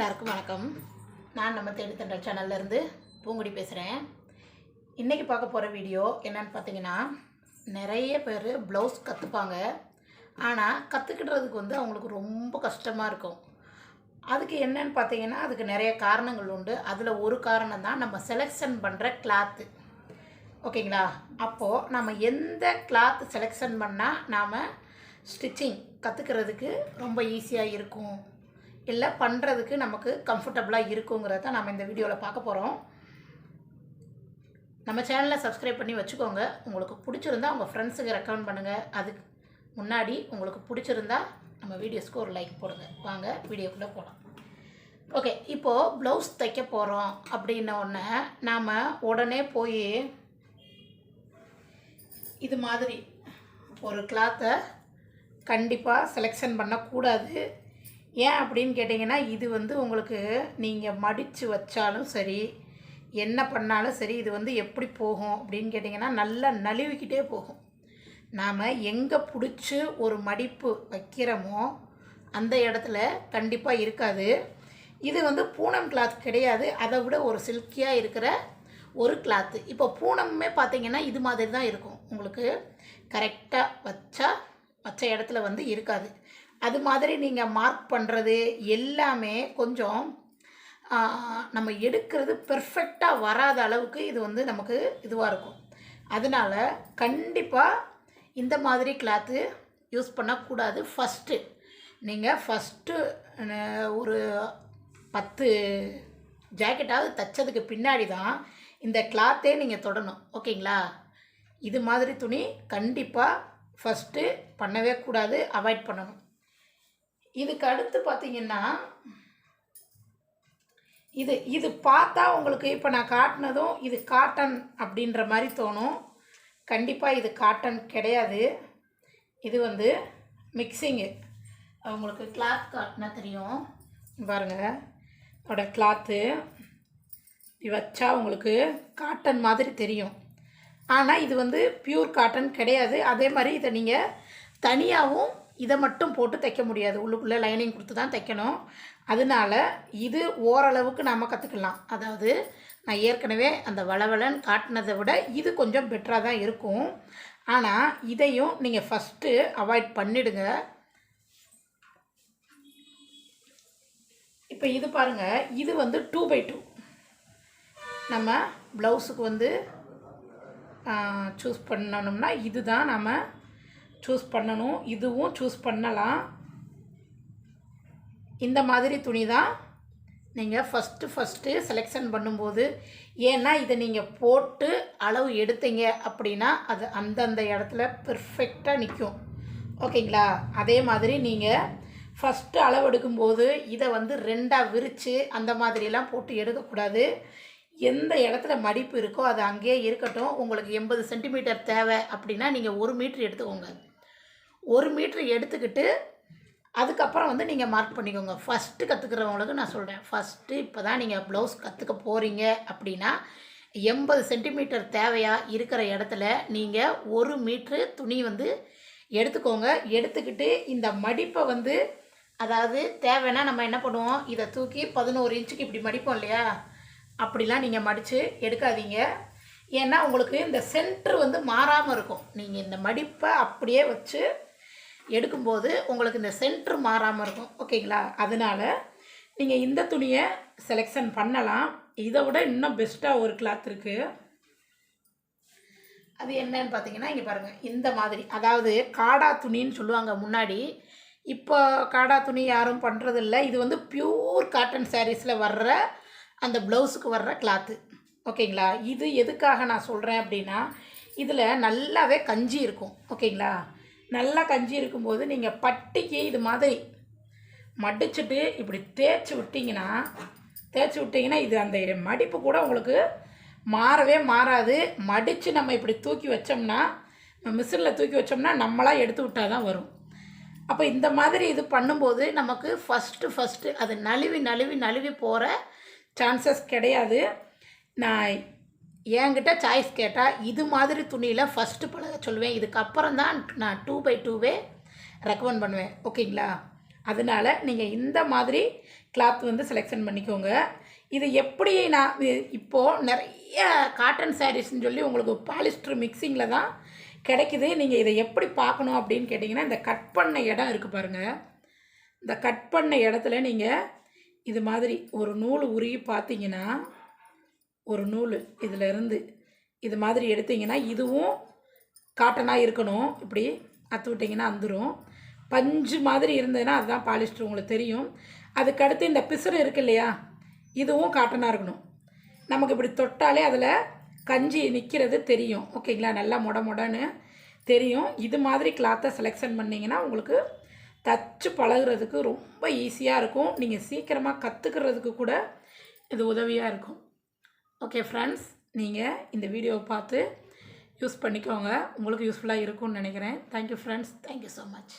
எல்லாருக்கும் வணக்கம். நான் நம்ம Thendral சேனல்ல இருந்து பூங்குடி பேசுகிறேன். இன்றைக்கி பார்க்க போகிற வீடியோ என்னன்னு பார்த்தீங்கன்னா, நிறைய பேர் ப்ளவுஸ் கற்றுப்பாங்க. ஆனால் கற்றுக்கிடுறதுக்கு அவங்களுக்கு ரொம்ப கஷ்டமாக இருக்கும். அதுக்கு என்னன்னு பார்த்தீங்கன்னா, அதுக்கு நிறைய காரணங்கள் உண்டு. அதில் ஒரு காரணம் தான் நம்ம செலெக்ஷன் பண்ணுற கிளாத்து. ஓகேங்களா? அப்போது நம்ம எந்த கிளாத் செலெக்ஷன் பண்ணால் நாம் ஸ்டிச்சிங் கற்றுக்கிறதுக்கு ரொம்ப ஈஸியாக இருக்கும், இல்லை பண்ணுறதுக்கு நமக்கு கம்ஃபர்டபுளாக இருக்குங்கிறத நம்ம இந்த வீடியோவில் பார்க்க போகிறோம். நம்ம சேனலை சப்ஸ்கிரைப் பண்ணி வச்சுக்கோங்க. உங்களுக்கு பிடிச்சிருந்தா உங்கள் ஃப்ரெண்ட்ஸுக்கு ரெக்கமெண்ட் பண்ணுங்கள். அதுக்கு முன்னாடி உங்களுக்கு பிடிச்சிருந்தா நம்ம வீடியோஸ்க்கு ஒரு லைக் போடுங்க. வாங்க வீடியோக்குள்ளே போகலாம். ஓகே, இப்போது ப்ளவுஸ் தைக்க போகிறோம் அப்படின்ன உடனே நாம் உடனே போய் இது மாதிரி ஒரு கிளாத்தை கண்டிப்பாக செலெக்ஷன் பண்ணக்கூடாது. ஏன் அப்படின்னு கேட்டிங்கன்னா, இது உங்களுக்கு நீங்கள் மடித்து வச்சாலும் சரி, என்ன பண்ணாலும் சரி, இது எப்படி போகும் அப்படின்னு கேட்டிங்கன்னா, நல்லா நழுவிக்கிட்டே போகும். நாம் எங்கே பிடிச்சி ஒரு மடிப்பு வைக்கிறோமோ அந்த இடத்துல கண்டிப்பாக இருக்காது. இது பூனம் கிளாத் கிடையாது, அதை விட ஒரு சில்கியாக இருக்கிற ஒரு கிளாத்து. இப்போ பூனமுமே பார்த்திங்கன்னா இது மாதிரி தான் இருக்கும். உங்களுக்கு கரெக்டாக வச்ச இடத்துல இருக்காது. அது மாதிரி நீங்கள் மார்க் பண்ணுறது எல்லாமே கொஞ்சம் நம்ம எடுக்கிறது பெர்ஃபெக்டாக வராத அளவுக்கு இது நமக்கு இதுவாக இருக்கும். அதனால் கண்டிப்பாக இந்த மாதிரி கிளாத்து யூஸ் பண்ணக்கூடாது. ஃபஸ்ட்டு ஒரு 10 ஜாக்கெட்டாவது தைச்சதுக்கு பின்னாடி தான் இந்த கிளாத்தே நீங்கள் தொடணும். ஓகேங்களா? இது மாதிரி துணி கண்டிப்பாக ஃபஸ்ட்டு பண்ணவே கூடாது, அவாய்ட் பண்ணணும். இதுக்கு அடுத்து பார்த்திங்கன்னா, இது பார்த்தா உங்களுக்கு இப்போ நான் காட்டினதும் இது காட்டன் அப்படின்ற மாதிரி தோணும். கண்டிப்பாக இது காட்டன் கிடையாது. இது மிக்சிங்கு. உங்களுக்கு கிளாத் காட்டினா தெரியும் பாருங்கள். அதோட கிளாத்து இது வச்சா உங்களுக்கு காட்டன் மாதிரி தெரியும். ஆனால் இது பியூர் காட்டன் கிடையாது. அதே மாதிரி இதை நீங்கள் தனியாகவும் இதை மட்டும் போட்டு தைக்க முடியாது, உள்ளுக்குள்ளே லைனிங் கொடுத்து தான் தைக்கணும். அதனால இது ஓரளவுக்கு நாம் கற்றுக்கலாம். அதாவது நான் ஏற்கனவே அந்த வளவலன் காட்டினதை விட இது கொஞ்சம் பெட்டராக தான் இருக்கும். ஆனால் இதையும் நீங்கள் ஃபஸ்ட்டு அவாய்ட் பண்ணிவிடுங்க. இப்போ இது பாருங்கள், இது 2x2 நம்ம ப்ளவுஸுக்கு சூஸ் பண்ணணும்னா இது தான் நம்ம சூஸ் பண்ணணும். இதுவும் சூஸ் பண்ணலாம். இந்த மாதிரி துணி தான் நீங்கள் ஃபஸ்ட்டு செலெக்ஷன் பண்ணும்போது, ஏன்னா இதை நீங்கள் போட்டு அளவு எடுத்தீங்க அப்படின்னா அது அந்தந்த இடத்துல பெர்ஃபெக்டாக நிற்கும். ஓகேங்களா? அதே மாதிரி நீங்கள் ஃபஸ்ட்டு அளவு எடுக்கும்போது இதை 2ஆக விரித்து அந்த மாதிரிலாம் போட்டு எடுக்கக்கூடாது. எந்த இடத்துல மடிப்பு இருக்கோ அது அங்கேயே இருக்கட்டும். உங்களுக்கு 80 சென்டிமீட்டர் தேவை அப்படின்னா நீங்கள் 1 மீட்ரு எடுத்துக்கோங்க. 1 மீட்ரு எடுத்துக்கிட்டு அதுக்கப்புறம் நீங்கள் மார்க் பண்ணிக்கோங்க. ஃபஸ்ட்டு கற்றுக்கிறவங்களுக்கு நான் சொல்கிறேன், ஃபஸ்ட்டு இப்போ தான் நீங்கள் ப்ளவுஸ் கற்றுக்க போகிறீங்க அப்படின்னா 80 சென்டிமீட்டர் தேவையாக இருக்கிற இடத்துல நீங்கள் 1 மீட்ரு துணி எடுத்துக்கோங்க. எடுத்துக்கிட்டு இந்த மடிப்பை அதாவது தேவைன்னா நம்ம என்ன பண்ணுவோம், இதை தூக்கி 11 இன்ச்சுக்கு இப்படி மடிப்போம் இல்லையா, அப்படிலாம் நீங்கள் மடித்து எடுக்காதீங்க. ஏன்னா உங்களுக்கு இந்த சென்ட்ரு மாறாமல் இருக்கும். நீங்கள் இந்த மடிப்பை அப்படியே வச்சு எடுக்கும்போது உங்களுக்கு இந்த சென்ட்ரு மாறாமல் இருக்கும். ஓகேங்களா? அதனால் நீங்கள் இந்த துணியை செலெக்ஷன் பண்ணலாம். இதை விட இன்னும் பெஸ்ட்டாக ஒரு கிளாத் இருக்குது. அது என்னன்னு பார்த்தீங்கன்னா, இங்கே பாருங்கள், இந்த மாதிரி, அதாவது காடா துணின்னு சொல்லுவாங்க முன்னாடி. இப்போ காடா துணி யாரும் பண்ணுறதில்ல. இது பியூர் காட்டன் சாரீஸில் வர்ற அந்த ப்ளவுஸுக்கு வர்ற கிளாத்து. ஓகேங்களா? இது எதுக்காக நான் சொல்கிறேன் அப்படின்னா, இதில் நல்லாவே கஞ்சி இருக்கும். ஓகேங்களா? நல்லா கஞ்சி இருக்கும்போது நீங்கள் பட்டிக்கு இது மாதிரி மடிச்சுட்டு இப்படி தேய்ச்சி விட்டிங்கன்னா இது அந்த மடிப்பு கூட உங்களுக்கு மாறவே மாறாது. மடித்து நம்ம இப்படி தூக்கி வச்சோம்னா, மிஷினில் தூக்கி வச்சோம்னா நம்மளாக எடுத்து விட்டால் தான் வரும். அப்போ இந்த மாதிரி இது பண்ணும்போது நமக்கு ஃபஸ்ட்டு அது நழுவி போகிற சான்சஸ் கிடையாது. நான் என்கிட்ட சாய்ஸ் கேட்டால் இது மாதிரி துணியில் ஃபஸ்ட்டு பழக சொல்லுவேன். இதுக்கப்புறம் தான் நான் 2x2வே ரெக்கமெண்ட் பண்ணுவேன். ஓகேங்களா? அதனால் நீங்கள் இந்த மாதிரி கிளாத் வந்து செலெக்ஷன் பண்ணிக்கோங்க. இது எப்படி நான் இப்போது நிறைய காட்டன் சாரீஸ்ன்னு சொல்லி உங்களுக்கு பாலிஸ்டர் மிக்சிங்கில் தான் கிடைக்குது. நீங்கள் இதை எப்படி பார்க்கணும் அப்படின்னு கேட்டிங்கன்னா, இந்த கட் பண்ண இடம் இருக்குது பாருங்கள். இந்த கட் பண்ண இடத்துல நீங்கள் இது மாதிரி ஒரு நூல் உருகி பார்த்தீங்கன்னா, ஒரு நூல் இதிலேருந்து இது மாதிரி எடுத்திங்கன்னா இதுவும் காட்டனாக இருக்கணும். இப்படி அத்து விட்டிங்கன்னா வந்துடும். பஞ்சு மாதிரி இருந்ததுன்னா அதுதான் பாலிஸ்டர், உங்களுக்கு தெரியும். அதுக்கடுத்து இந்த பிசுறு இருக்குது இல்லையா, இதுவும் காட்டனாக இருக்கணும். நமக்கு இப்படி தொட்டாலே அதில் கஞ்சி நிற்கிறது தெரியும். ஓகேங்களா, நல்லா மொடன்னு தெரியும். இது மாதிரி கிளாத்தை செலெக்ஷன் பண்ணிங்கன்னா உங்களுக்கு தச்சு பழகுறதுக்கு ரொம்ப ஈஸியாக இருக்கும். நீங்கள் சீக்கிரமாக கற்றுக்கிறதுக்கு கூட இது உதவியாக இருக்கும். ஓகே ஃப்ரெண்ட்ஸ், நீங்கள் இந்த வீடியோவை பார்த்து யூஸ் பண்ணிக்கோங்க. உங்களுக்கு யூஸ்ஃபுல்லாக இருக்கும்னு நினைக்கிறேன். Thank you friends, thank you so much.